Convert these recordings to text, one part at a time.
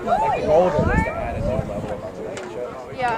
Like the goal of it was to add a new level of our relationship. Yeah.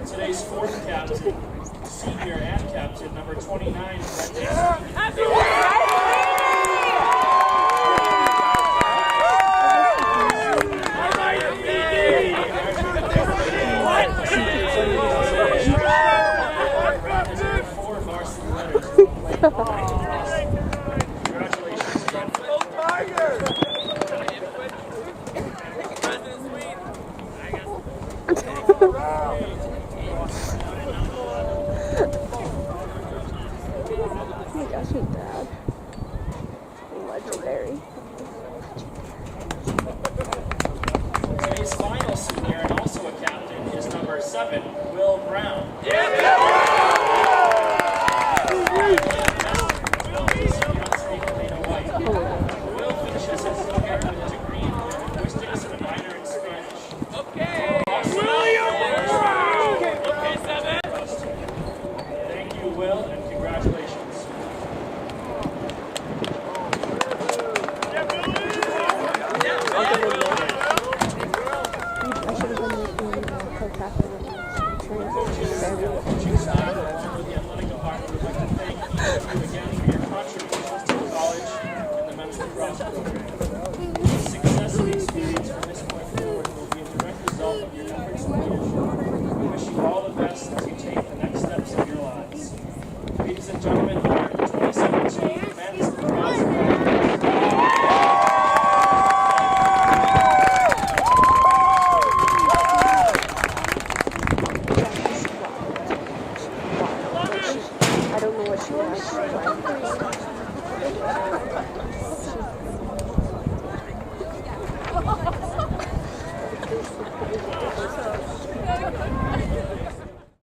Today's fourth captain, senior and captain, number 29, Legendary. Today's final senior and also a captain is number 7, Will Brown. Will finishes his senior with a degree in linguistics and a minor in Spanish. Okay. Okay, 7. Thank you, Will, and congratulations. Success and experience from this point forward will be a direct result of your efforts and leadership. We wish you all the best as you take the next steps of your lives. Ladies and gentlemen, here are the 2017 men's lacrosse. I don't know what she wants.